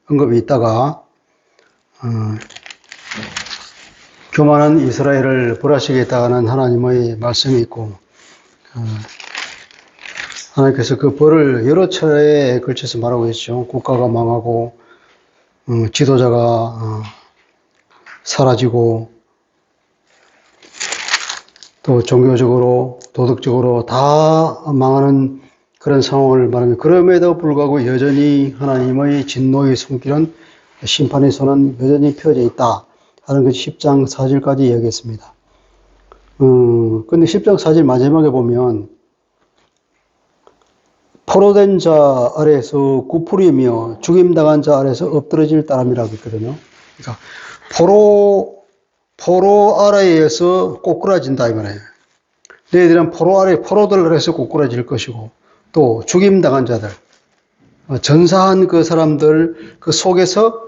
언급이 있다가 교만한 이스라엘을 벌하시겠다는 하나님의 말씀이 있고 하나님께서 그 벌을 여러 차례에 걸쳐서 말하고 있죠. 국가가 망하고 지도자가 사라지고 또 종교적으로 도덕적으로 다 망하는 그런 상황을 말합니다. 그럼에도 불구하고 여전히 하나님의 진노의 손길은 심판의 손은 여전히 펴져 있다 하는 것이 10장 4절까지 이야기했습니다. 근데 10장 4절 마지막에 보면 포로된 자 아래에서 구풀이며 죽임당한 자 아래에서 엎드러질 따름이라고 했거든요. 그러니까 포로 아래에서 꼬꾸라진다 이 말이에요. 너희들은 포로들 아래에서 꼬꾸라질 것이고 또 죽임당한 자들, 전사한 그 사람들 그 속에서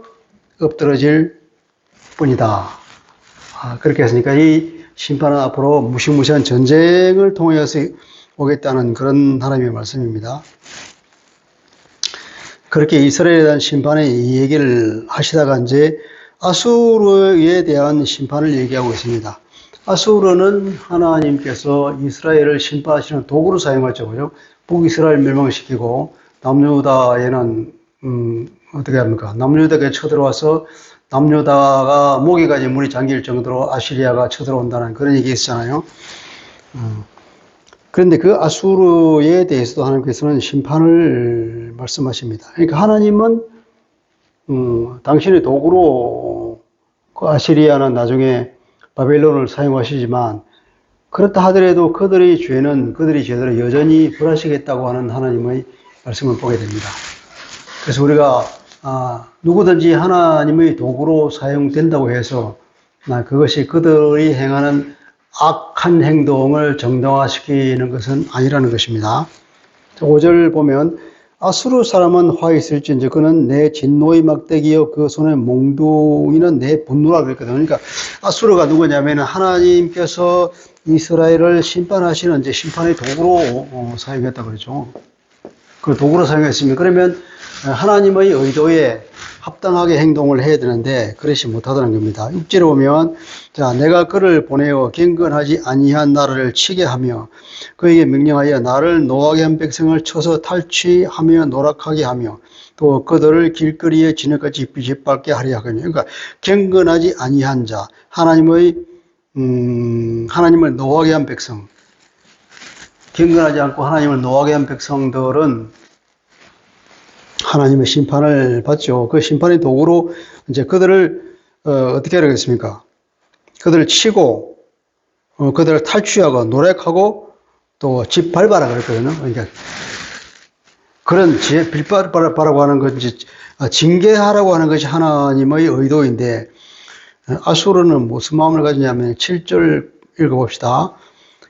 엎드러질 뿐이다. 그렇게 했으니까 이 심판은 앞으로 무시무시한 전쟁을 통해서 오겠다는 그런 하나님의 말씀입니다. 그렇게 이스라엘에 대한 심판의 이 얘기를 하시다가 이제 아수르에 대한 심판을 얘기하고 있습니다. 아수르는 하나님께서 이스라엘을 심판하시는 도구로 사용하죠. 그죠? 북이스라엘 멸망시키고 남유다에는 어떻게 합니까? 남유다에 쳐들어와서 남유다가 목에까지 물이 잠길 정도로 아시리아가 쳐들어온다는 그런 얘기 있잖아요. 그런데 그 아수르에 대해서도 하나님께서는 심판을 말씀하십니다. 그러니까 하나님은 당신의 도구로 그 아시리아는 나중에 바벨론을 사용하시지만 그렇다 하더라도 그들의 죄는 그들의 죄대로 여전히 벌하시겠다고 하는 하나님의 말씀을 보게 됩니다. 그래서 우리가 누구든지 하나님의 도구로 사용된다고 해서 그것이 그들이 행하는 악한 행동을 정당화시키는 것은 아니라는 것입니다. 5절 보면 아수르 사람은 화 있을진저 그는 내 진노의 막대기여 그 손에 몽둥이는 내 분노라 그랬거든요. 그러니까 아수르가 누구냐면 하나님께서 이스라엘을 심판하시는 이제 심판의 도구로 사용했다고 그러죠. 그 도구로 사용했습니다. 그러면 하나님의 의도에 합당하게 행동을 해야 되는데 그렇지 못하다는 겁니다. 6절에 보면 자 내가 그를 보내어 경건하지 아니한 나라를 치게 하며 그에게 명령하여 나를 노하게 한 백성을 쳐서 탈취하며 노락하게 하며 또 그들을 길거리에 진흙같이 비짓밟게 하려 하거든요. 그러니까 경건하지 아니한 자 하나님을 노하게 한 백성 경건하지 않고 하나님을 노하게 한 백성들은 하나님의 심판을 받죠. 그 심판의 도구로 이제 그들을 어떻게 하겠습니까? 그들을 치고 그들을 탈취하고 노력하고 또 짓밟아라 그랬거든요. 그러니까 그런 짓밟아라고 하는 것이 징계하라고 하는 것이 하나님의 의도인데 아수르는 무슨 마음을 가지냐면 7절 읽어봅시다.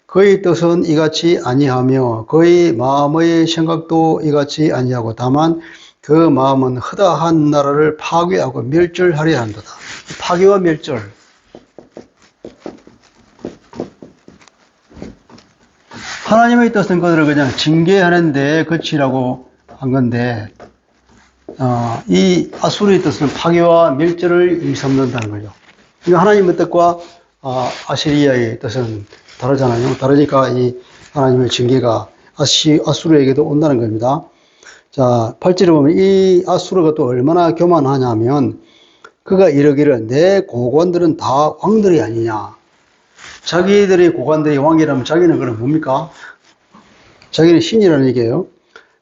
그의 뜻은 이같이 아니하며 그의 마음의 생각도 이같이 아니하고 다만 그 마음은 허다한 나라를 파괴하고 멸절하려 한다. 파괴와 멸절. 하나님의 뜻은 그들을 그냥 징계하는 데 그치라고 한 건데 이 아수르의 뜻은 파괴와 멸절을 일삼는다는 거죠. 그러니까 하나님의 뜻과 아시리아의 뜻은 다르잖아요. 다르니까 이 하나님의 징계가 아수르에게도 온다는 겁니다. 자, 8절에 보면 이 아수르가 또 얼마나 교만하냐면 그가 이러기를 내 고관들은 다 왕들이 아니냐. 자기들의 고관들이 왕이라면 자기는 그럼 뭡니까? 자기는 신이라는 얘기예요.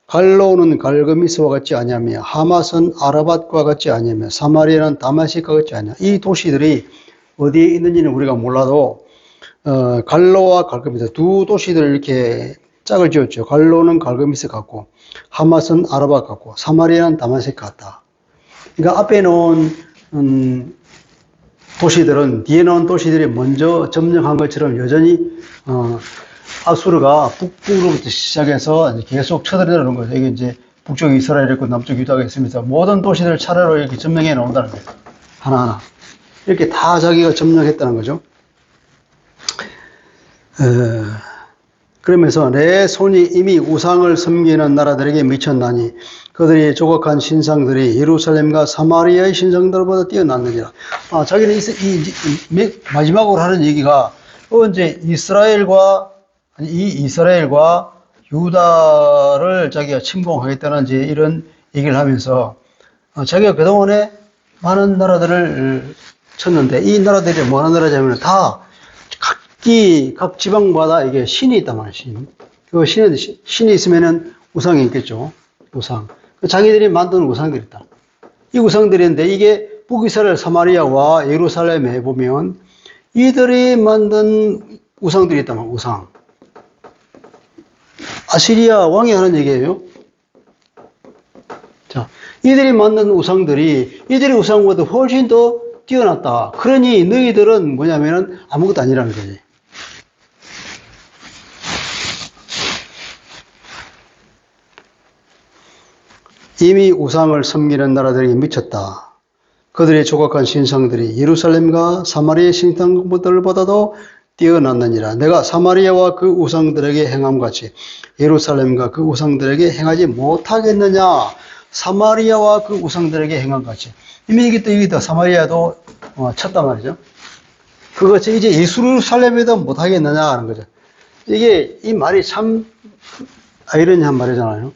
갈로는 갈그미스와 같지 아니하며 하맛은 아라밧과 같지 아니하며 사마리아는 다마식과 같지 아니하며 이 도시들이 어디에 있는지는 우리가 몰라도 갈로와 갈그미스 두 도시들을 이렇게 짝을 지었죠. 갈로는 갈그미스 같고 하맛은 아라밧 같고 사마리아는 다마섹 같다. 그러니까 앞에 놓은 도시들은 뒤에 놓은 도시들이 먼저 점령한 것처럼 여전히 아수르가 북부로부터 시작해서 계속 쳐들어오는 거죠. 이게 이제 북쪽 이스라엘이 있고 남쪽 유다가 있으면서 모든 도시들을 차례로 이렇게 점령해 놓는다는 거예요. 하나하나. 이렇게 다 자기가 점령했다는 거죠. 그러면서 내 손이 이미 우상을 섬기는 나라들에게 미쳤나니 그들이 조각한 신상들이 예루살렘과 사마리아의 신상들보다 뛰어났느니라. 자기는 마지막으로 하는 얘기가 이제 이스라엘과 유다를 자기가 침공하겠다는 이제 이런 얘기를 하면서 자기가 그동안에 많은 나라들을 쳤는데 이 나라들이 뭐 하는 나라냐면 다 각 지방마다 이게 신이 있단 말이에요. 그 신이 있으면은 우상이 있겠죠. 우상. 자기들이 만든 우상들이 있다. 이 우상들인데 이게 북이스라엘 사마리아와 예루살렘에 보면 이들이 만든 우상들이 있단 말이에요. 우상. 아시리아 왕이 하는 얘기예요. 자, 이들이 만든 우상들이 이들의 우상보다 훨씬 더 뛰어났다. 그러니 너희들은 뭐냐면은 아무것도 아니라는 거지. 이미 우상을 섬기는 나라들에게 미쳤다. 그들의 조각한 신상들이 예루살렘과 사마리아의 신상들보다도 뛰어났느니라. 내가 사마리아와 그 우상들에게 행함같이 예루살렘과 그 우상들에게 행하지 못하겠느냐. 사마리아와 그 우상들에게 행함같이. 이미 이게 사마리아도 쳤단 말이죠. 그것이 이제 예루살렘에도 못하겠느냐 하는 거죠. 이 말이 참 아이러니한 말이잖아요.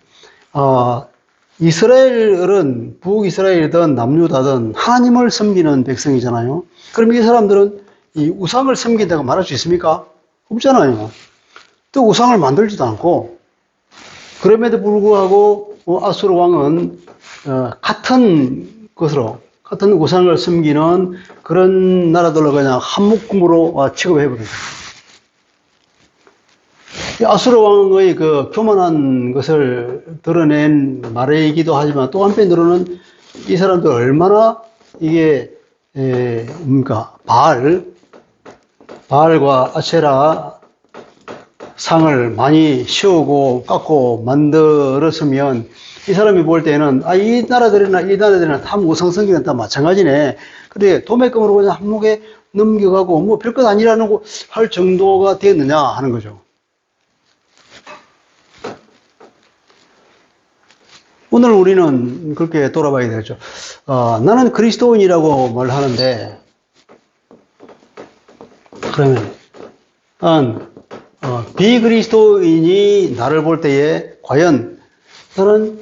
이스라엘은 북이스라엘이든 남유다든 하나님을 섬기는 백성이잖아요. 그럼 이 사람들은 이 우상을 섬긴다고 말할 수 있습니까? 없잖아요. 또 우상을 만들지도 않고 그럼에도 불구하고 아수르 왕은 같은 우상을 섬기는 그런 나라들로 그냥 한 묶음으로 취급해버립니다. 아수르 왕의 그 교만한 것을 드러낸 말이기도 하지만 또 한편으로는 이 사람들 얼마나 이게 바알과 아세라 상을 많이 씌우고 깎고 만들었으면 이 사람이 볼 때는 이 나라들이나 다 우상 섬기는 다 마찬가지네. 근데 도매금으로 그냥 한목에 넘겨가고 뭐 별것 아니라는 거 할 정도가 됐느냐 하는 거죠. 오늘 우리는 그렇게 돌아봐야 되죠. 나는 그리스도인이라고 말하는데, 그러면, 비그리스도인이 나를 볼 때에 과연 나는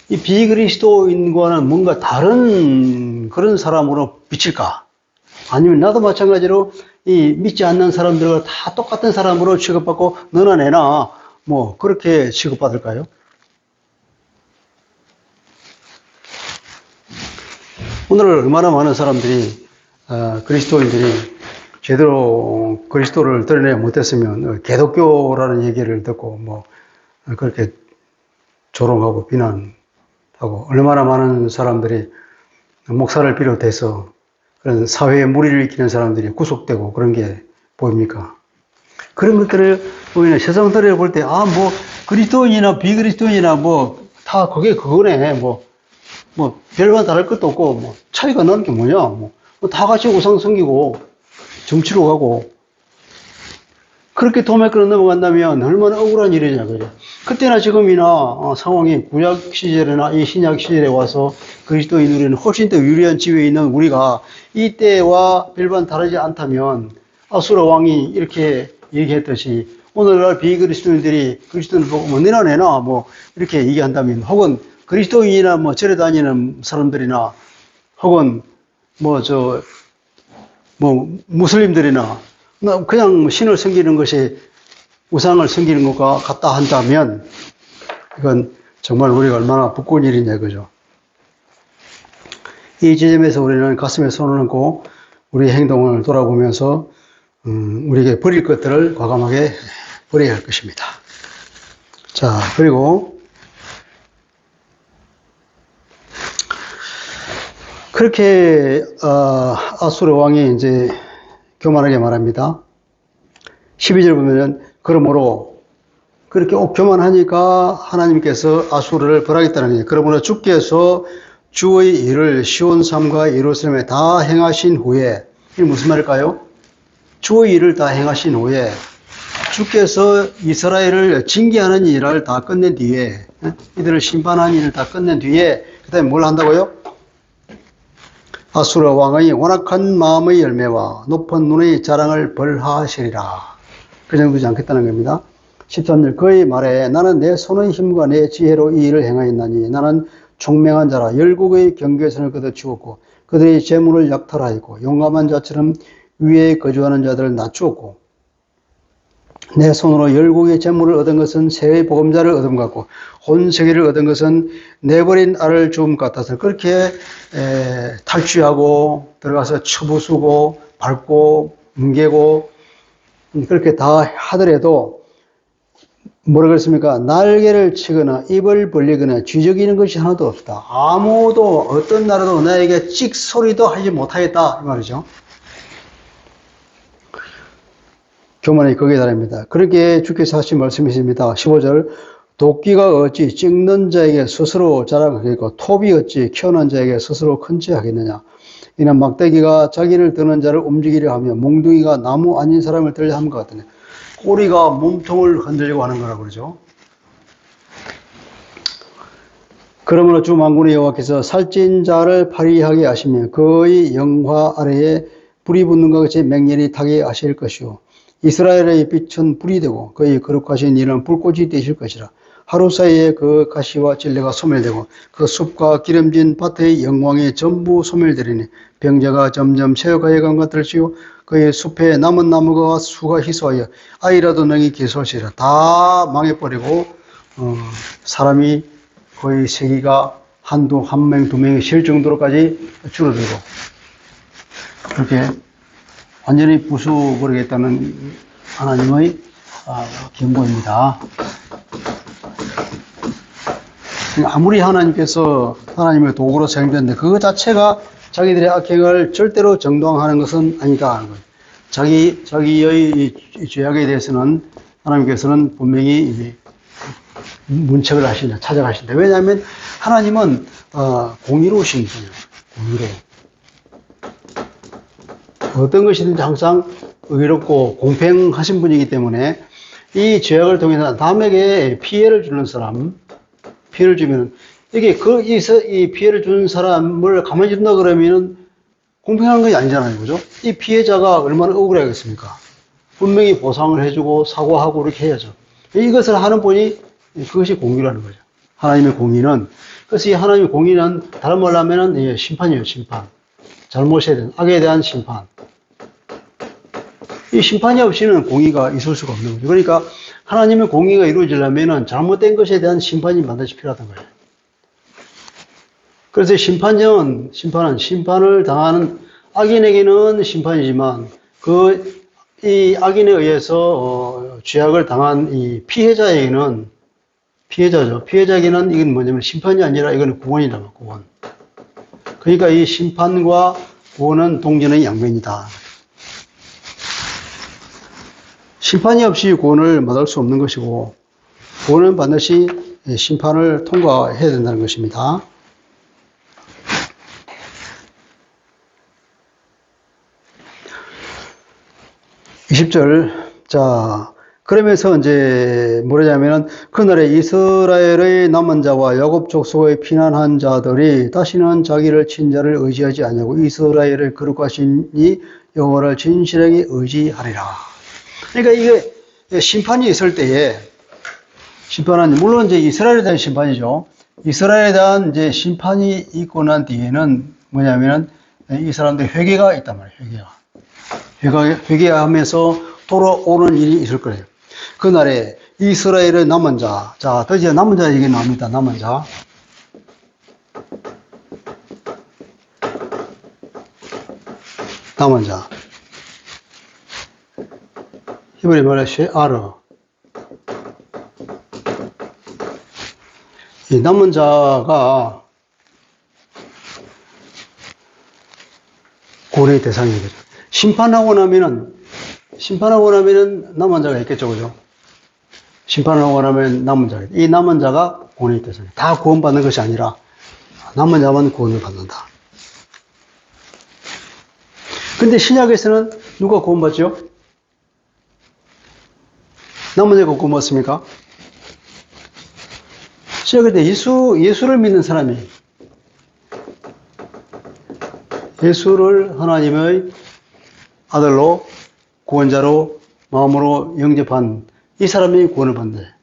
이 비그리스도인과는 뭔가 다른 그런 사람으로 비칠까? 아니면 나도 마찬가지로 이 믿지 않는 사람들과 다 똑같은 사람으로 취급받고 너나 내나 뭐 그렇게 취급받을까요? 오늘 얼마나 많은 사람들이 그리스도인들이 제대로 그리스도를 드러내지 못했으면 개독교라는 얘기를 듣고 뭐 그렇게 조롱하고 비난하고 얼마나 많은 사람들이 목사를 비롯해서 그런 사회에 무리를 일으키는 사람들이 구속되고 그런 게 보입니까? 그런 것들을 우리는 세상들을 볼 때 뭐 그리스도인이나 비그리스도인이나 뭐 다 그거네 뭐 별반 다를 것도 없고, 뭐, 차이가 나는 게 뭐냐, 다 같이 우상 섬기고, 정치로 가고, 그렇게 도매끌어 넘어간다면 얼마나 억울한 일이냐, 그죠. 그때나 지금이나 상황이 구약 시절이나 이 신약 시절에 와서 그리스도인 우리는 훨씬 더 유리한 지위에 있는 우리가 이때와 별반 다르지 않다면 아수르 왕이 이렇게 얘기했듯이 오늘날 비그리스도인들이 그리스도인을 보고 뭐 내나 뭐 이렇게 얘기한다면 혹은 그리스도인이나 뭐 절에 다니는 사람들이나 혹은 무슬림들이나 그냥 신을 섬기는 것이 우상을 섬기는 것과 같다 한다면 이건 정말 우리가 얼마나 부끄러운 일이냐 그죠. 이 지점에서 우리는 가슴에 손을 얹고 우리의 행동을 돌아보면서 우리에게 버릴 것들을 과감하게 버려야 할 것입니다. 자, 그리고 그렇게 아수르 왕이 이제 교만하게 말합니다. 12절 보면 그러므로 그렇게 교만하니까 하나님께서 아수르를 벌하겠다는 거예요. 그러므로 주께서 주의 일을 시온 삼가 예루살렘에 다 행하신 후에 이게 무슨 말일까요? 주의 일을 다 행하신 후에 주께서 이스라엘을 징계하는 일을 다 끝낸 뒤에, 이들을 심판하는 일을 다 끝낸 뒤에, 그 다음에 뭘 한다고요? 아수르 왕의 완악한 마음의 열매와 높은 눈의 자랑을 벌하시리라. 그 정도지 않겠다는 겁니다. 13절 그의 말에 나는 내 손의 힘과 내 지혜로 이 일을 행하였나니 나는 총명한 자라 열국의 경계선을 걷어치웠고 그들의 재물을 약탈하였고 용감한 자처럼 위에 거주하는 자들을 낮추었고 내 손으로 열국의 재물을 얻은 것은 새의 보금자를 얻은 것 같고 온 세계를 얻은 것은 내버린 알을 주음 같아서 그렇게 탈취하고 들어가서 쳐부수고 밟고 뭉개고 그렇게 다 하더라도 뭐라 그랬습니까? 날개를 치거나 입을 벌리거나 쥐저기는 것이 하나도 없다. 아무도 어떤 나라도 나에게 찍 소리도 하지 못하겠다 이 말이죠. 교만이 거기에 달합니다. 그렇게 주께서 하신 말씀이십니다. 15절 도끼가 어찌 찍는 자에게 스스로 자랑하겠고 톱이 어찌 키우는 자에게 스스로 큰지하겠느냐. 이는 막대기가 자기를 드는 자를 움직이려 하며 몽둥이가 나무 아닌 사람을 들려 하는 것 같으네. 꼬리가 몸통을 흔들려고 하는 거라고 그러죠. 그러므로 주 만군의 여호와께서 살찐 자를 파리하게 하시며 그의 영화 아래에 불이 붙는 것 같이 맹렬히 타게 하실 것이요 이스라엘의 빛은 불이 되고 그의 거룩하신 일은 불꽃이 되실 것이라. 하루 사이에 그 가시와 진레가 소멸되고 그 숲과 기름진 밭의 영광이 전부 소멸되리니 병자가 점점 새어가야 간 것들지요 그의 숲에 남은 나무가 수가 희소하여 아이라도 능히 기소하시리라. 다 망해버리고 사람이 거의 세기가 한 명, 두 명이 쉴 정도로까지 줄어들고 그렇게 완전히 부숴버리겠다는 하나님의 경고입니다. 아무리 하나님께서 하나님의 도구로 사용되는데 그거 자체가 자기들의 악행을 절대로 정당화하는 것은 아니다 하는 거예요. 자기의 죄악에 대해서는 하나님께서는 분명히 문책을 하신다, 찾아가신다. 왜냐하면 하나님은 공의로우신 분이에요. 공의로워. 어떤 것이든지 항상 의롭고 공평하신 분이기 때문에 이 죄악을 통해서 남에게 피해를 주는 사람, 피해를 주면 이게 이 피해를 주는 사람을 가만히 둔다 그러면은 공평한 것이 아니잖아요, 그죠? 이 피해자가 얼마나 억울하겠습니까? 분명히 보상을 해주고 사과하고 이렇게 해야죠. 이것을 하는 분이 그것이 공의라는 거죠. 하나님의 공의는 그래서 이 하나님의 공의는 다른 말로 하면은 심판이에요, 심판. 잘못에 대한 악에 대한 심판. 이 심판이 없이는 공의가 있을 수가 없는 거죠. 그러니까 하나님의 공의가 이루어지려면은 잘못된 것에 대한 심판이 반드시 필요하단 거예요. 그래서 심판은 심판을 당하는 악인에게는 심판이지만 이 악인에 의해서 죄악을 당한 이 피해자에게는 피해자죠. 피해자에게는 이건 뭐냐면 심판이 아니라 이건 구원이라고 구원. 그러니까 이 심판과 구원은 동전의 양면이다. 심판이 없이 구원을 받을 수 없는 것이고 구원은 반드시 심판을 통과해야 된다는 것입니다. 20절. 자, 그러면서 이제 뭐냐면은 그날에 이스라엘의 남은 자와 야곱 족속의 피난한 자들이 다시는 자기를 친자를 의지하지 아니하고 이스라엘을 거룩하신 이 여호와를 진실하게 의지하리라. 그러니까 이게 심판이 있을 때에 심판은 물론 이제 이스라엘에 대한 심판이죠. 이스라엘에 대한 이제 심판이 있고 난 뒤에는 뭐냐면은 이 사람들 회개가 있단 말이에요. 회개하면서 돌아오는 일이 있을 거예요. 그날에 이스라엘의 남은 자, 자, 드디어 남은 자 얘기 나옵니다. 남은 자. 남은 자. 히브리 말로 쉐아르. 이 남은 자가 구원의 대상인 거죠. 심판하고 나면은 남은 자가 있겠죠, 그죠? 심판하고 나면 남은 자가, 이 남은 자가 구원의 대상이에요. 다 구원받는 것이 아니라 남은 자만 구원을 받는다. 근데 신약에서는 누가 구원받죠? 남은 자가 그 뭐습니까? 제가 그때 예수를 믿는 사람이 예수를 하나님의 아들로 구원자로 마음으로 영접한 이 사람이 구원을 받는다.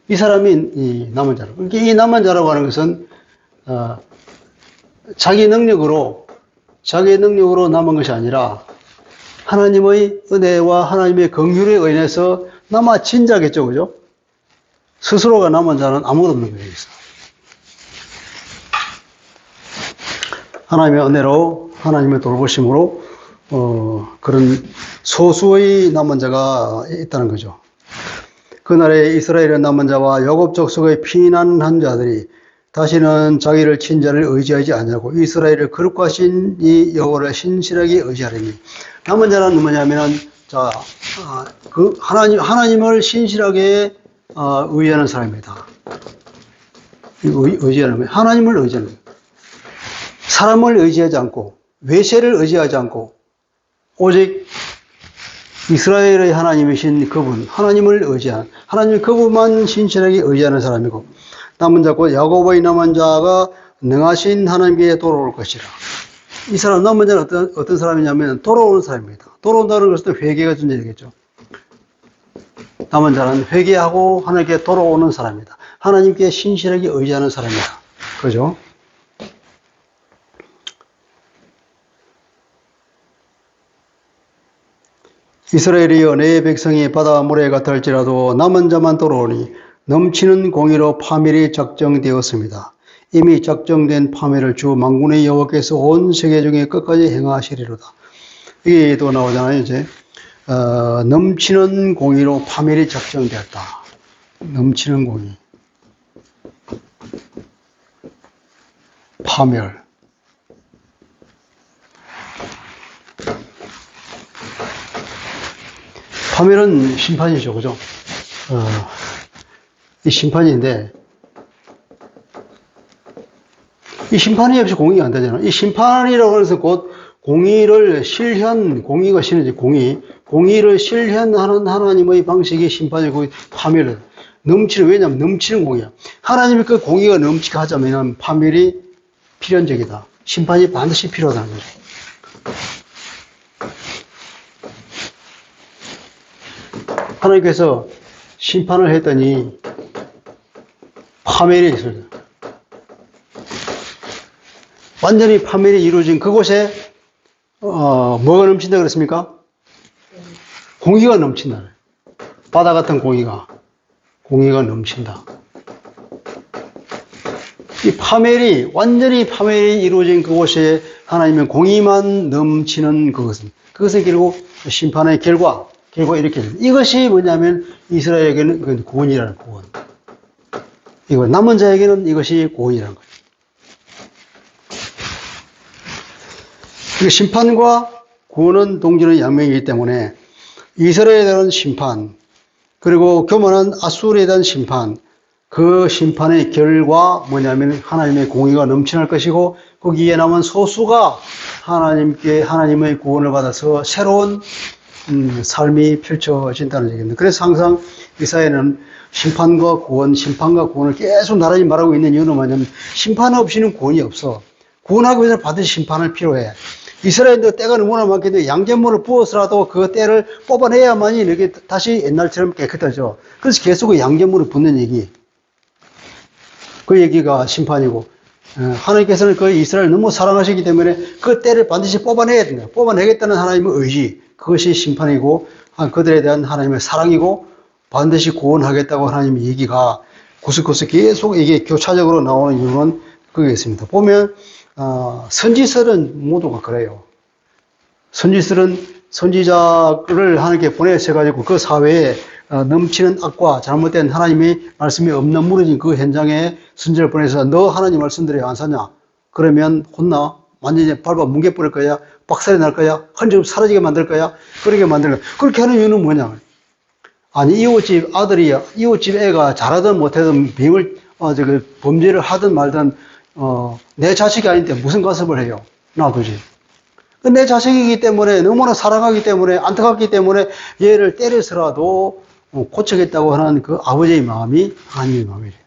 이 사람이 이 남은 자로. 이 남은 자라고 하는 것은 자기 능력으로 남은 것이 아니라 하나님의 은혜와 하나님의 긍휼에 의해서 남아 진자겠죠, 그죠? 스스로가 남은 자는 아무것도 없는 거예요. 하나님의 은혜로 하나님의 돌보심으로 그런 소수의 남은 자가 있다는 거죠. 그날에 이스라엘의 남은 자와 야곱 족속의 피난한 자들이 다시는 자기를 친자를 의지하지 않냐고 이스라엘을 거룩하신 이 여호와를 신실하게 의지하리니. 남은 자는 뭐냐면은 그 하나님을 신실하게 의지하는 사람입니다. 의지하는 거예요. 하나님을 의지하는 거예요. 사람을 의지하지 않고 외세를 의지하지 않고 오직 이스라엘의 하나님이신 그분, 하나님을 의지하는, 하나님 그분만 신실하게 의지하는 사람이고, 남은 자고 야곱의 남은 자가 능하신 하나님께 돌아올 것이라. 이 사람 남은 자는 어떤 사람이냐면 돌아오는 사람입니다. 돌아온다는 것은 회개가 존재되겠죠. 남은 자는 회개하고 하나님께 돌아오는 사람입니다. 하나님께 신실하게 의지하는 사람이다. 그죠? 이스라엘이여 내 백성이 바닷물에 같을지라도 남은 자만 돌아오니 넘치는 공의로 파멸이 작정되었습니다. 이미 작정된 파멸을 주 만군의 여호와께서 온 세계 중에 끝까지 행하시리로다. 이게 또 나오잖아요. 이제 넘치는 공의로 파멸이 작정되었다. 넘치는 공의. 파멸. 파멸은 심판이죠, 그죠? 이 심판인데, 이 심판이 없이 공의가 안 되잖아. 이 심판이라고 해서 곧 공의를 공의가 실현이지, 공의를 실현하는 하나님의 방식이 심판이고 파멸은 왜냐면 넘치는 공의야. 하나님이 그 공의가 넘치게 하자면 파멸이 필연적이다. 심판이 반드시 필요하다는 거죠. 하나님께서 심판을 했더니 파멸이 있어요. 완전히 파멸이 이루어진 그곳에 뭐가 넘친다 그랬습니까? 공의가 넘친다. 바다 같은 공의가 넘친다. 이 완전히 파멸이 이루어진 그곳에 하나님의 공의만 넘치는 그것은 결국 심판의 결과 이렇게 됩니다. 이것이 뭐냐면 이스라엘에게는 구원이라는 구원. 이거 남은 자에게는 이것이 구원이라는 거예요. 심판과 구원은 동전의 양면이기 때문에 이스라엘에 대한 심판, 그리고 교만한 아수르에 대한 심판, 그 심판의 결과 뭐냐면 하나님의 공의가 넘쳐날 것이고 거기에 남은 소수가 하나님의 구원을 받아서 새로운 삶이 펼쳐진다는 얘기입니다. 그래서 항상 이사야는 심판과 구원을 계속 나란히 말하고 있는 이유는 뭐냐면 심판 없이는 구원이 없어. 구원하기 위해서 반드시 심판을 필요해. 이스라엘도 때가 너무나 많기 때문에 양잿물을 부어서라도 그 때를 뽑아내야만이 이렇게 다시 옛날처럼 깨끗하죠. 그래서 계속 그 양잿물을 붓는 얘기. 그 얘기가 심판이고, 하나님께서는 그 이스라엘을 너무 사랑하시기 때문에 그 때를 반드시 뽑아내야 된다. 뽑아내겠다는 하나님의 의지. 그것이 심판이고, 그들에 대한 하나님의 사랑이고, 반드시 구원하겠다고 하나님의 얘기가 구석구석 계속 이게 교차적으로 나오는 이유는 그게 있습니다. 보면, 선지서는 모두가 그래요. 선지서는 선지자를 하나님께 보내셔가지고 그 사회에 넘치는 악과 잘못된 하나님의 말씀이 없는 무너진 그 현장에 선지자를 보내서 너 하나님 말씀대로 안 사냐? 그러면 혼나? 완전히 밟아 뭉개버릴 거야? 박살이 날 거야? 흔적 사라지게 만들 거야? 그렇게 만들 거야? 그렇게 하는 이유는 뭐냐? 아니, 이웃집 아들이, 이웃집 애가 잘하든 못하든 범죄를 하든 말든, 내 자식이 아닌데 무슨 간섭을 해요? 놔두지. 내 자식이기 때문에, 너무나 사랑하기 때문에, 안타깝기 때문에 얘를 때려서라도 고치겠다고 하는 그 아버지의 마음이 하나님의 마음이래요.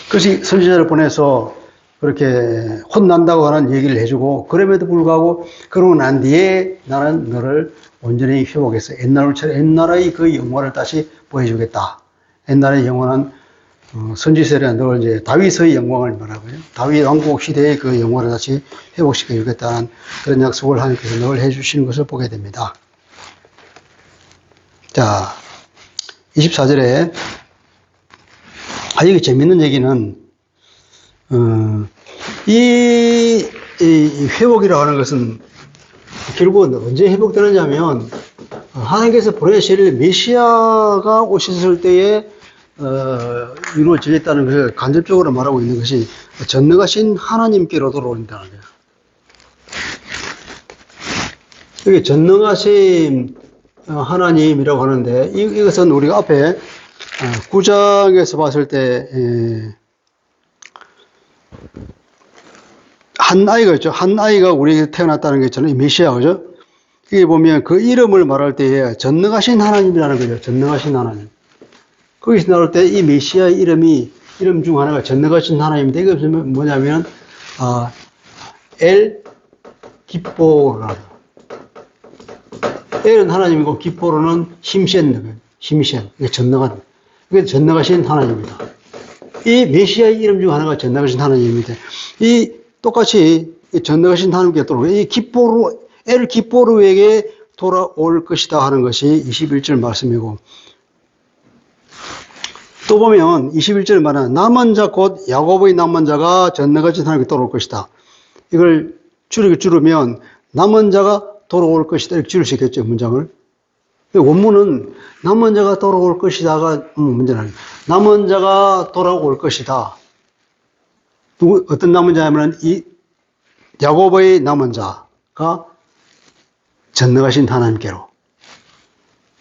그것이 선지자를 보내서 그렇게 혼난다고 하는 얘기를 해주고, 그럼에도 불구하고 그러고 난 뒤에 나는 너를 온전히 회복해서 옛날의 그 영광을 다시 보여주겠다. 옛날의 영원한 선지서에 늘 이제 다윗의 영광을 말하고요. 다윗 왕국 시대의 그 영광을 다시 회복시켜 주겠다는 그런 약속을 하나님께서 늘 해주시는 것을 보게 됩니다. 자, 24절에 이게 재밌는 얘기는 이 회복이라고 하는 것은 결국은 언제 회복되느냐 하면 하나님께서 보내실 메시아가 오셨을 때에 이루어지겠다는 것을 간접적으로 말하고 있는 것이 전능하신 하나님께로 돌아온다는 거예요. 이게 전능하신 하나님이라고 하는데 이것은 우리가 앞에 9장에서 봤을 때 한 아이가 있죠. 한 아이가 우리에게 태어났다는 게 있잖아요. 메시아, 그죠? 이게 보면 그 이름을 말할 때에 전능하신 하나님이라는 거죠. 전능하신 하나님. 거기서 나올 때 이 메시아의 이름 중 하나가 전능하신 하나님인데, 이게 뭐냐면, 엘 기포르라. 엘은 하나님이고, 기포르는 힘센, 이게 전능한, 이게 전능하신 하나님입니다. 이 메시아의 이름 중 하나가 전능하신 하나님입니다. 이 똑같이 전능하신 하나님께 돌아오고, 이 기포르, 엘 기포르에게 돌아올 것이다 하는 것이 21절 말씀이고, 또 보면 21절에 말하는 남은 자 곧 야곱의 남은 자가 전능하신 하나님께 돌아올 것이다. 이걸 줄이면 남은 자가 돌아올 것이다 이렇게 줄일 수 있겠죠, 문장을. 원문은 남은 자가 돌아올 것이다가 문제는 아니에요. 남은 자가 돌아올 것이다. 어떤 남은 자냐면 이 야곱의 남은 자가 전능하신 하나님께로.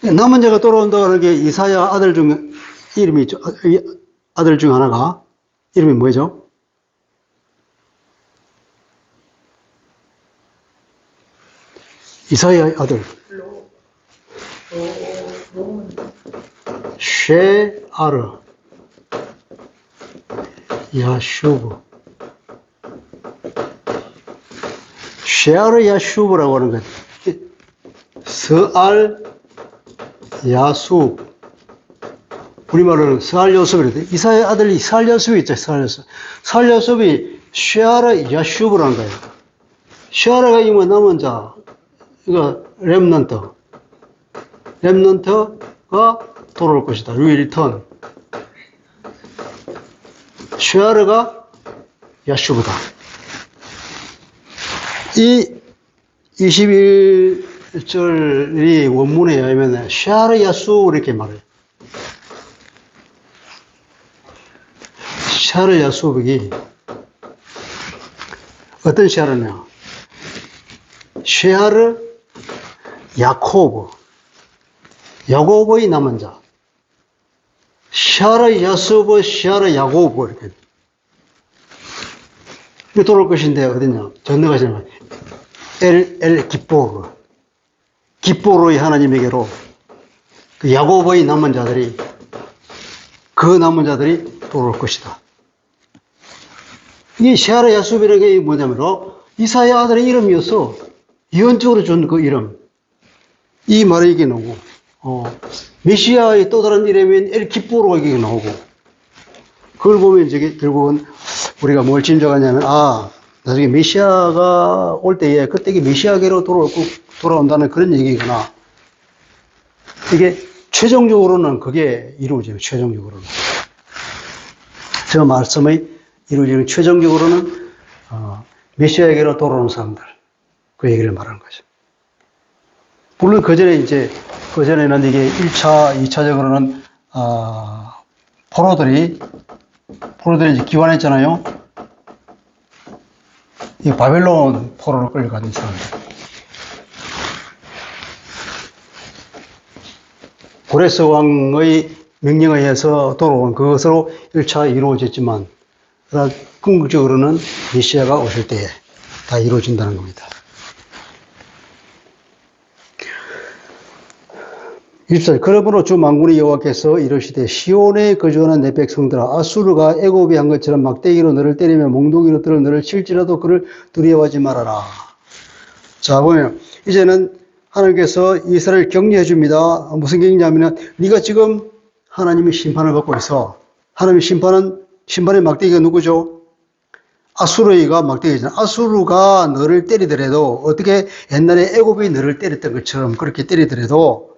남은 자가 돌아온다고 하는 게 이사야 아들 중 이름이 있죠. 아들 중 하나가 이름이 뭐죠? 이사야의 아들 쉐아르 야슈브. 쉐아르 야슈브라고 하는 것. 스알 야수. 우리말로는 스알 요셉이래요. 이사의 아들이 스알 요셉이 있죠. 스알 요셉. 스알 요셉이 쉐아르 야슈브라는 거예요. 쉐아르가 이면 남은 자. 이거 렘넌트가 돌아올 것이다. 리턴. 쉐아르가 야슈브다. 이 21절이 원문에 의하면 쉐아르 야수 이렇게 말해요. 쉐아르 야수백이 어떤 쉐아르냐? 쉐아르 야코브, 야곱의 남은 자. 쉐아르 야수브, 쉐아르 야고브 이렇게. 이거 돌아올 것인데 어디냐? 전능하신 엘 기포르. 기포르의 하나님에게로 그 야곱의 남은 자들이 돌아올 것이다. 이 쉐아르 야수브라는 게 뭐냐면 이사야 아들의 이름이어서 예언적으로 준 그 이름. 이 말이 이게 나오고, 메시아의 또 다른 이름인 엘 기포르가 이게 나오고, 그걸 보면 이제 결국은 우리가 뭘 짐작하냐면, 나중에 메시아가 올 때에 그때 메시아계로 돌아온다는 그런 얘기구나. 이게 최종적으로는 그게 이루어져요, 최종적으로는. 저 말씀의 이루어지는 최종적으로는, 메시아에게로 돌아오는 사람들. 그 얘기를 말하는 거죠. 물론 그전에는 이게 1차, 2차적으로는, 포로들이 이제 기환했잖아요. 이 바벨론 포로로 끌려가는 사람들. 고레스 왕의 명령에 의해서 돌아온 그것으로 1차 이루어졌지만, 궁극적으로는 메시아가 오실 때에 다 이루어진다는 겁니다. 24절 그러므로 주 만군의 여호와께서 이르시되 시온에 거주하는 내 백성들아 아수르가 애굽이 한 것처럼 막대기로 너를 때리며 몽둥이로 들어 너를 칠지라도 그를 두려워하지 말아라. 자 보면 이제는 하나님께서 이스라엘을 격려해 줍니다. 무슨 격려냐면 네가 지금 하나님의 심판을 받고 있어. 하나님의 심판의 막대기가 누구죠? 아수르가 막대기잖아. 아수르가 너를 때리더라도 어떻게 옛날에 애굽이 너를 때렸던 것처럼 그렇게 때리더라도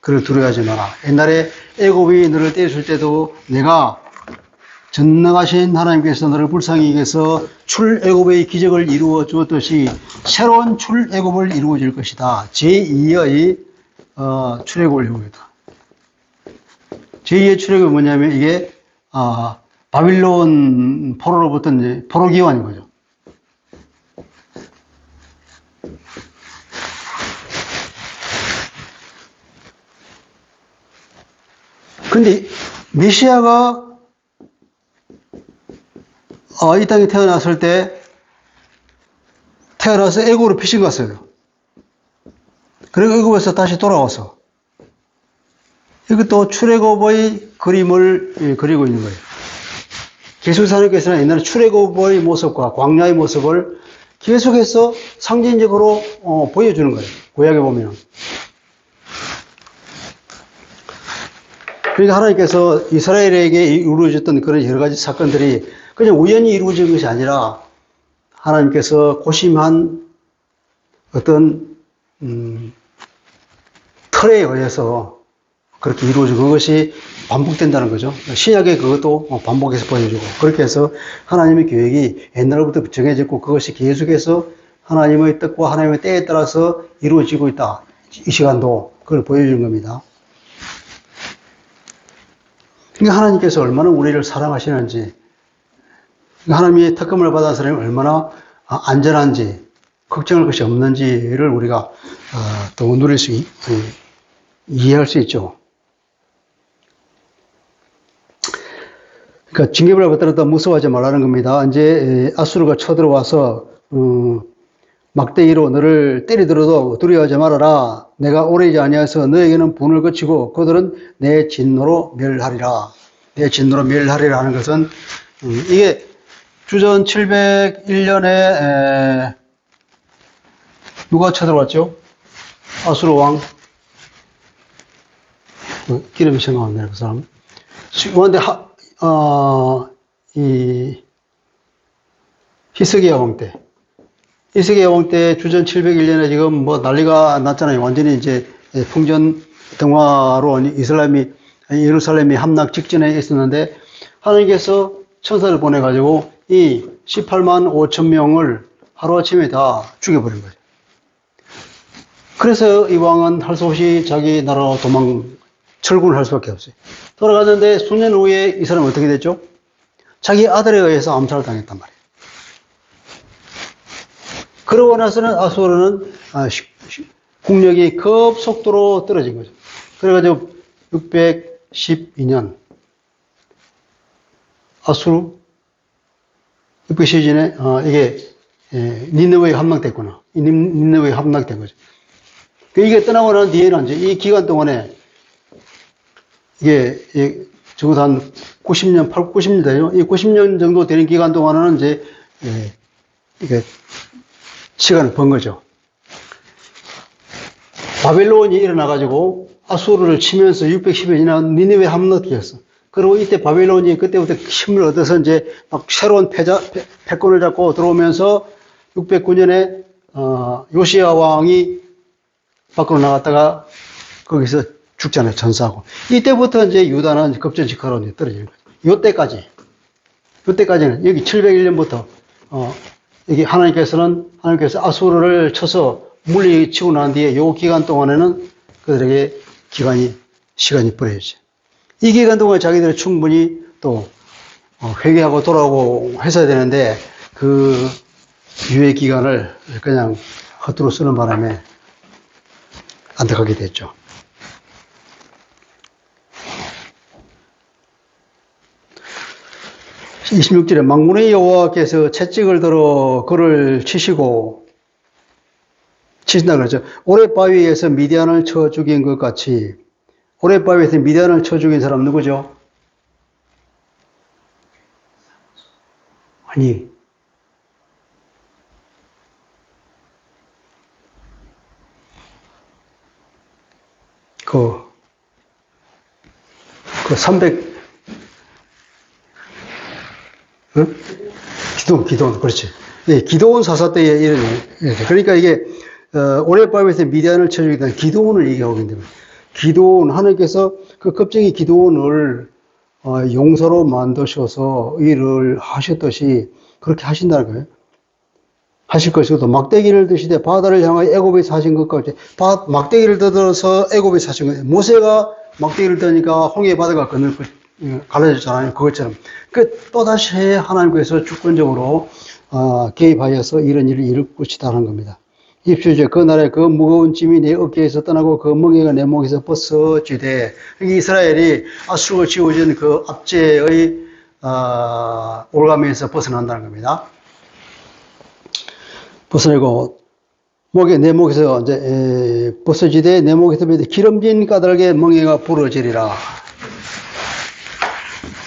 그를 두려워하지 마라. 옛날에 애굽이 너를 때렸을 때도 내가 전능하신 하나님께서 너를 불쌍히 여겨서 출애굽의 기적을 이루어 주었듯이 새로운 출애굽을 이루어 줄 것이다. 제2의 출애굽을 이루겠다. 제2의 출애굽이 뭐냐면 이게 바빌론 포로로부터 이제 포로 기환인 거죠. 근데 메시아가 이 땅에 태어났을 때 태어나서 애굽으로 피신 갔어요. 그리고 애굽에서 다시 돌아와서 이것도 출애굽의 그림을 그리고 있는 거예요. 계속해서 하나님께서는 옛날에 출애굽의 모습과 광야의 모습을 계속해서 상징적으로 보여주는 거예요. 구약에 보면. 그러니까 하나님께서 이스라엘에게 이루어졌던 그런 여러 가지 사건들이 그냥 우연히 이루어진 것이 아니라 하나님께서 고심한 어떤 틀에 의해서 그렇게 이루어진 그것이 반복된다는 거죠. 신약에 그것도 반복해서 보여주고 그렇게 해서 하나님의 계획이 옛날부터 정해졌고 그것이 계속해서 하나님의 뜻과 하나님의 때에 따라서 이루어지고 있다. 이 시간도 그걸 보여주는 겁니다. 그러니까 하나님께서 얼마나 우리를 사랑하시는지, 하나님의 특권을 받은 사람이 얼마나 안전한지, 걱정할 것이 없는지를 우리가 또 누릴 수, 이해할 수 있죠. 그러니까 징계를 받더라도 무서워하지 말라는 겁니다. 이제 아수르가 쳐들어와서 막대기로 너를 때리더라도 두려워하지 말아라. 내가 오래지 아니하여서 너에게는 분을 거치고 그들은 내 진노로 멸하리라. 내 진노로 멸하리라 하는 것은 이게 주전 701년에 누가 쳐들어왔죠? 아수르 왕. 기름이 생각나네요, 그 사람. 그런데 히스기야 왕 때. 히스기야 왕 때 주전 701년에 지금 뭐 난리가 났잖아요. 완전히 이제 풍전등화로 예루살렘이 함락 직전에 있었는데 하나님께서 천사를 보내가지고 이 18만 5천 명을 하루아침에 다 죽여버린 거죠. 그래서 이 왕은 할 수 없이 자기 나라로 철군을 할 수밖에 없어요. 돌아갔는데 수년 후에 이 사람은 어떻게 됐죠? 자기 아들에 의해서 암살을 당했단 말이에요. 그러고 나서는 아수르는 국력이 급속도로 떨어진 거죠. 그래가지고 612년 아수르 612년에 이게 니느웨에 함락됐구나. 니느웨에 함락된 거죠. 이게 떠나고 난 뒤에는 이제 이 기간 동안에 이게 적어도 한 90년, 90년 되죠. 이 90년 정도 되는 기간 동안은 이제 이게 시간을 번 거죠. 바벨론이 일어나가지고 아수르를 치면서 612년 니느웨 함락되었어. 그리고 이때 바벨론이 그때부터 힘을 얻어서 이제 막 새로운 패권을 잡고 들어오면서 609년에 요시야 왕이 밖으로 나갔다가 거기서 죽잖아요. 전사하고. 이때부터 이제 유다는 급전직하로 떨어지는 거죠. 요때까지는 여기 701년부터 여기 하나님께서 아수르를 쳐서 물리치고 난 뒤에 요 기간 동안에는 그들에게 시간이 버려야죠. 이 기간 동안 자기들이 충분히 또 회개하고 돌아오고 했어야 되는데 그 유예 기간을 그냥 헛으로 쓰는 바람에 안타깝게 됐죠. (26절에) 만군의 여호와께서 채찍을 들어 그를 치시고 치신다 그러죠. 오랫바위에서 미디안을 쳐 죽인 것 같이, 오랫바위에서 미디안을 쳐 죽인 사람 누구죠? 아니, 그 300, 응? 기도원, 그렇지. 예, 기도원 사사 때에 이런, 그러니까 이게, 오랫바위에서 미디안을 쳐 죽이던 기도원을 얘기하고 있는데, 기도원, 하나님께서 그 겁쟁이 기도원을 용사로 만드셔서 일을 하셨듯이 그렇게 하신다는 거예요. 하실 것이고, 또 막대기를 드시되 바다를 향하여 애굽에서 하신 것 같이 막대기를 들어서 애굽에서 하신 거예요. 모세가 막대기를 드니까 홍해 바다가 갈라졌잖아요. 그것처럼. 또다시 하나님께서 주권적으로 개입하여서 이런 일을 이룰 것이다 하는 겁니다. 20절, 그날에 그 무거운 짐이 내 어깨에서 떠나고 그 멍에가 내 목에서 벗어지되, 이스라엘이 아수르가 지어진 그 압제의 올가미에서 벗어난다는 겁니다. 벗어내고 내 목에서 이제 벗어지되 내 목에서 기름진 까닭에 멍에가 부러지리라.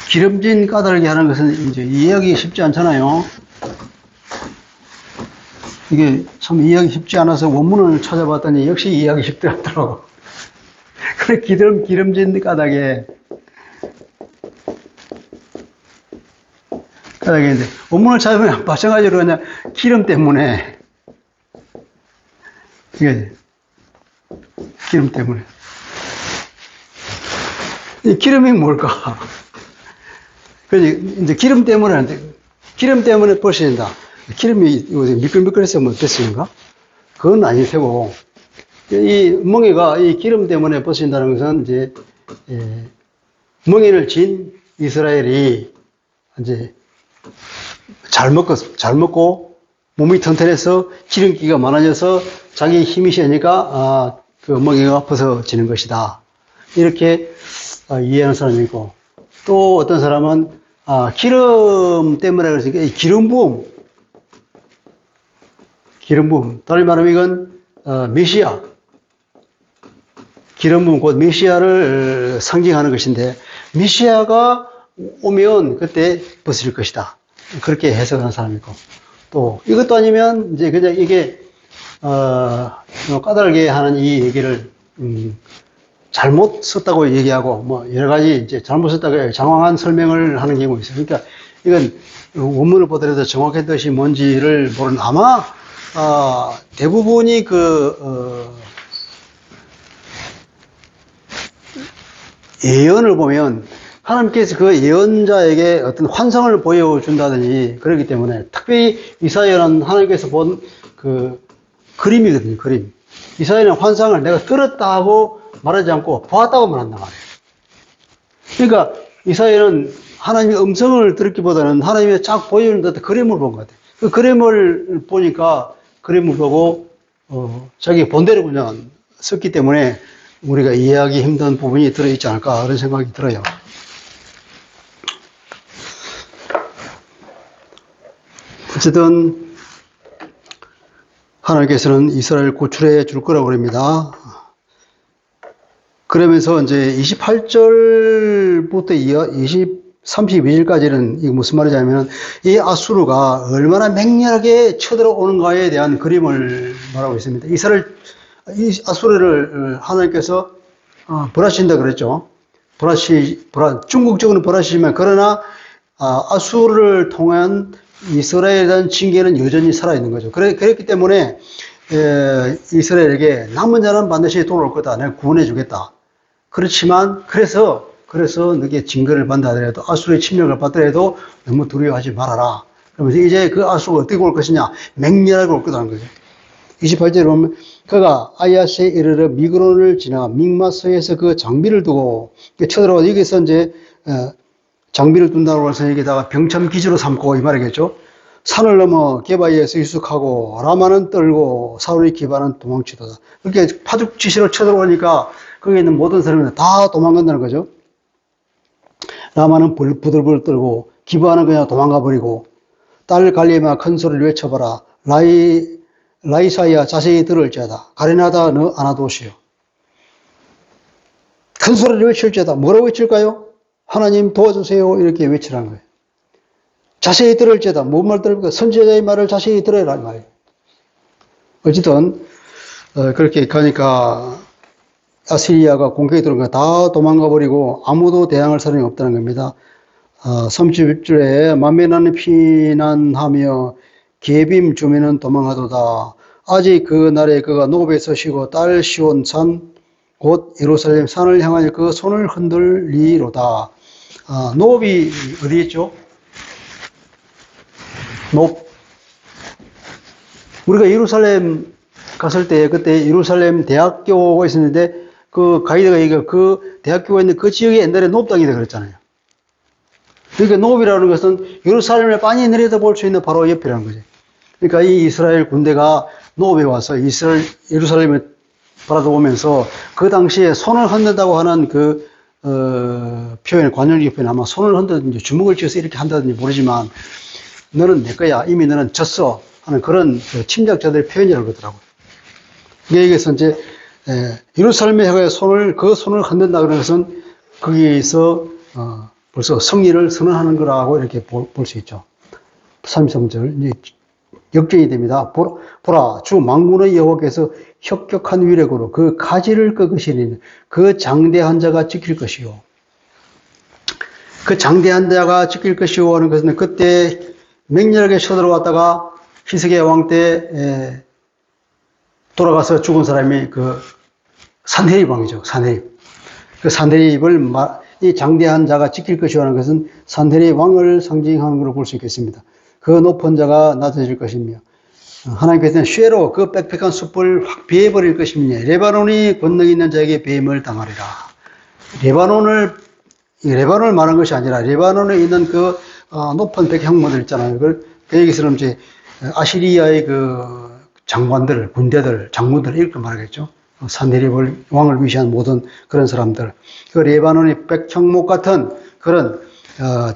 기름진 까닭에 하는 것은 이제 이해하기 쉽지 않잖아요. 이게 참 이해하기 쉽지 않아서 원문을 찾아봤더니 역시 이해하기 쉽더라고. 그래, 기름진 까닭에 이제 원문을 찾아보면 마찬가지로 그냥 기름 때문에, 이게 기름 때문에. 이 기름이 뭘까? 이제 기름 때문에 벗어진다. 기름이 미끌미끌해서 뭐 됐습니까? 그건 아닐 테고, 이 멍에가 이 기름 때문에 벗어진다는 것은 이제, 멍에를 진 이스라엘이 이제 잘 먹고 몸이 튼튼해서 기름기가 많아져서 자기 힘이 세니까, 그 멍에가 벗어지는 것이다. 이렇게 이해하는 사람이 있고, 또 어떤 사람은, 기름 때문에 그랬으니까, 기름 부음. 다른 말하면 이건, 메시아. 기름 부음, 곧 메시아를 상징하는 것인데, 메시아가 오면 그때 벗어질 것이다. 그렇게 해석하는 사람이 있고, 또, 이것도 아니면, 이제 그냥 이게, 까다롭게 하는 이 얘기를, 잘못 썼다고 얘기하고, 뭐, 여러 가지 이제 잘못 썼다고 장황한 설명을 하는 경우가 있어요. 그러니까, 이건 원문을 보더라도 정확한 뜻이 뭔지를 모르는, 아마, 대부분이 예언을 보면, 하나님께서 그 예언자에게 어떤 환상을 보여준다든지, 그렇기 때문에, 특별히 이사야는 하나님께서 본 그림이거든요, 그림. 이사야는 환상을 내가 들었다고 말하지 않고 보았다고 말한단 말이에요. 그러니까 이사야는 하나님의 음성을 들었기보다는 하나님의 쫙 보여주는 듯한 그림을 본 것 같아요. 그 그림을 보니까 그림을 보고 자기 본대로 그냥 썼기 때문에 우리가 이해하기 힘든 부분이 들어있지 않을까 그런 생각이 들어요. 어쨌든 하나님께서는 이스라엘 구출해 줄 거라고 그럽니다. 그러면서 이제 28절부터 32절까지는 이게 무슨 말이냐면 이 아수르가 얼마나 맹렬하게 쳐들어오는가에 대한 그림을 말하고 있습니다. 이 아수르를 하나님께서 벌하신다 그랬죠. 중국적으로는 벌하시지만 그러나 아수르를 통한 이스라엘에 대한 징계는 여전히 살아있는 거죠. 그랬기 때문에 이스라엘에게 남은 자는 반드시 돌아올 거다. 내가 구원해 주겠다. 그렇지만 그래서 너게 징계를 받는다 하더라도 아수르의 침략을 받더라도 너무 두려워하지 말아라. 그러면서 이제 그 아수르가 어떻게 올 것이냐? 맹렬하게 올 거다는 거죠. 28절에 보면 그가 아야스에 이르러 미그론을 지나 믹마스에서 그 장비를 두고 쳐들어가서 여기서 이제 장비를 둔다고 해서 여기다가 병참 기지로 삼고 이 말이겠죠. 산을 넘어 게바에서 유숙하고 라마는 떨고 사울의 기바는 도망치도다. 그렇게 파죽지시로 쳐들어오니까 거기에 있는 모든 사람들은 다 도망간다는 거죠. 라마는 부들부들 떨고 기바는 그냥 도망가 버리고 딸 갈리마 큰 소리를 외쳐봐라. 라이사야 자세히 들을지어다. 가련하다 너 안아두시오. 큰 소리를 외칠지어다. 뭐라고 외칠까요? 하나님 도와주세요. 이렇게 외치라는 거예요. 자세히 들을지어다. 뭔 말 들을까? 선지자의 말을 자세히 들으라는 말이에요. 어쨌든 그렇게 가니까 아시리아가 공격이 들어온 거 다 도망가 버리고 아무도 대항할 사람이 없다는 겁니다. 30절에 만면하는 피난하며 게빔 주민은 도망하도다. 아직 그 날에 그가 노베에서 쉬고 딸 시온 산 곧 예루살렘 산을 향하여 그 손을 흔들리로다. 노비 어디 있죠? 높. 우리가 예루살렘 갔을 때 그때 예루살렘 대학교가 있었는데 그 가이드가 얘기가 그 대학교가 있는 그 지역이 옛날에 높당이다 그랬잖아요. 그러니까 높이라는 것은 예루살렘을 빤히 내려다볼 수 있는 바로 옆이라는 거죠. 그러니까 이 이스라엘 군대가 높에 와서 예루살렘을 바라보면서 그 당시에 손을 흔든다고 하는 그 표현, 관용적 표현 아마 손을 흔들든지 주먹을 쥐어서 이렇게 한다든지 모르지만 너는 내 거야. 이미 너는 졌어. 하는 그런 침략자들의 표현이라고 그러더라고요. 여기에서 이제 예루살렘에 해가 그 손을 흔든다 그러는 것은 거기에서 벌써 승리를 선언하는 거라고 이렇게 볼 수 있죠. 33절 역전이 됩니다. 보라 주 만군의 여호와께서 혁격한 위력으로 그 가지를 꺾으시니 그 장대한 자가 지킬 것이요. 그 장대한 자가 지킬 것이요 하는 것은 그때 맹렬하게 쳐들어왔다가 히스기야 왕 때 돌아가서 죽은 사람이 그 산헤립 왕이죠. 산헤립. 그 산헤립을 이 장대한 자가 지킬 것이라는 것은 산헤립 왕을 상징하는 것으로 볼 수 있겠습니다. 그 높은 자가 낮아질 것이며 하나님께서는 쇠로 그 빽빽한 숲을 확 베어버릴 것이며 레바논이 권능 있는 자에게 배임을 당하리라. 레바논을 말한 것이 아니라 레바논에 있는 그 높은 백향모들 있잖아요. 그 여기서는 이제 아시리아의 그 장관들, 군대들, 장군들 이렇게 말하겠죠. 산헤립 왕을 위시한 모든 그런 사람들. 그 레바논의 백향목 같은 그런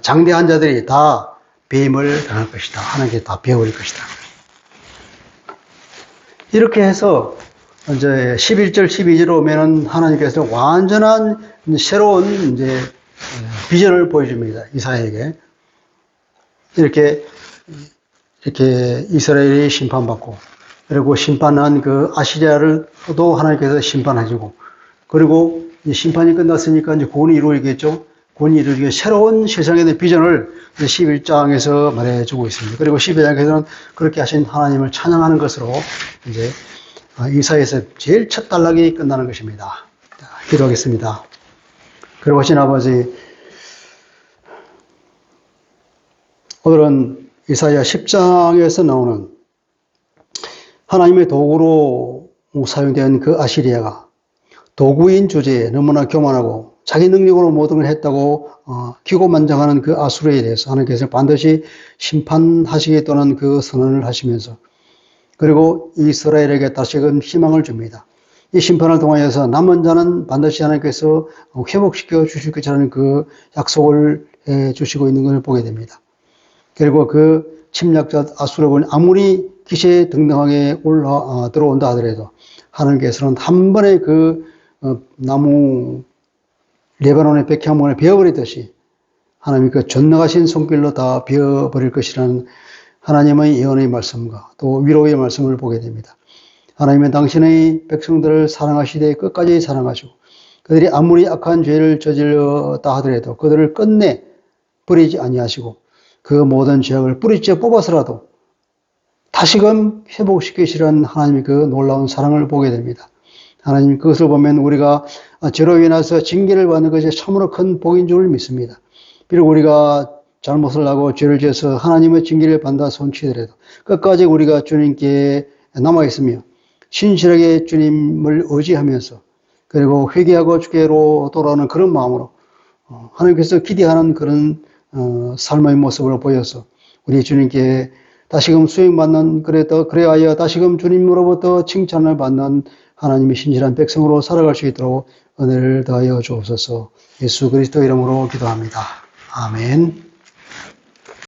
장대한 자들이 다 배임을 당할 것이다. 하나님께 다 베어버릴 것이다. 이렇게 해서 이제 11절, 12절로 오면은 하나님께서 완전한 새로운 이제 비전을 보여줍니다. 이사야에게. 이렇게 이스라엘이 심판받고, 그리고 심판한 그 아시리아를도 하나님께서 심판해주고, 그리고 심판이 끝났으니까 이제 구원이 이루어지겠죠. 구원이 이루어지게 새로운 세상에 대한 비전을 11장에서 말해주고 있습니다. 그리고 12장에서는 그렇게 하신 하나님을 찬양하는 것으로 이제 이사야에서 제일 첫 단락이 끝나는 것입니다. 자, 기도하겠습니다. 그리고 하신 아버지, 오늘은 이사야 10장에서 나오는 하나님의 도구로 사용된 그 아시리아가 도구인 주제에 너무나 교만하고 자기 능력으로 모든 걸 했다고 기고만장하는 그 아수르에 대해서 하나님께서 반드시 심판하시겠다는 그 선언을 하시면서, 그리고 이스라엘에게 다시금 희망을 줍니다. 이 심판을 통하여서 남은 자는 반드시 하나님께서 회복시켜 주실 것이라는 그 약속을 해 주시고 있는 것을 보게 됩니다. 그리고 그 침략자 아수르군 아무리 기세등등하게 들어온다 하더라도 하나님께서는 한 번에 그 나무 레바논의 백향목을 베어버리듯이 하나님이 그 전능하신 손길로 다 베어버릴 것이라는 하나님의 예언의 말씀과 또 위로의 말씀을 보게 됩니다. 하나님은 당신의 백성들을 사랑하시되 끝까지 사랑하시고 그들이 아무리 악한 죄를 저질렀다 하더라도 그들을 끝내 버리지 아니하시고 그 모든 죄악을 뿌리째 뽑아서라도 다시금 회복시키시라는 하나님의 그 놀라운 사랑을 보게 됩니다. 하나님 그것을 보면 우리가 죄로 인해서 징계를 받는 것이 참으로 큰 복인 줄 믿습니다. 비록 우리가 잘못을 하고 죄를 지어서 하나님의 징계를 받는다 손치더라도 끝까지 우리가 주님께 남아있으며 신실하게 주님을 의지하면서 그리고 회개하고 주께로 돌아오는 그런 마음으로 하나님께서 기대하는 그런 삶의 모습을 보여서 우리 주님께 다시금 수행받는 그래하여 다시금 주님으로부터 칭찬을 받는 하나님의 신실한 백성으로 살아갈 수 있도록 은혜를 더하여 주옵소서. 예수 그리스도 이름으로 기도합니다. 아멘.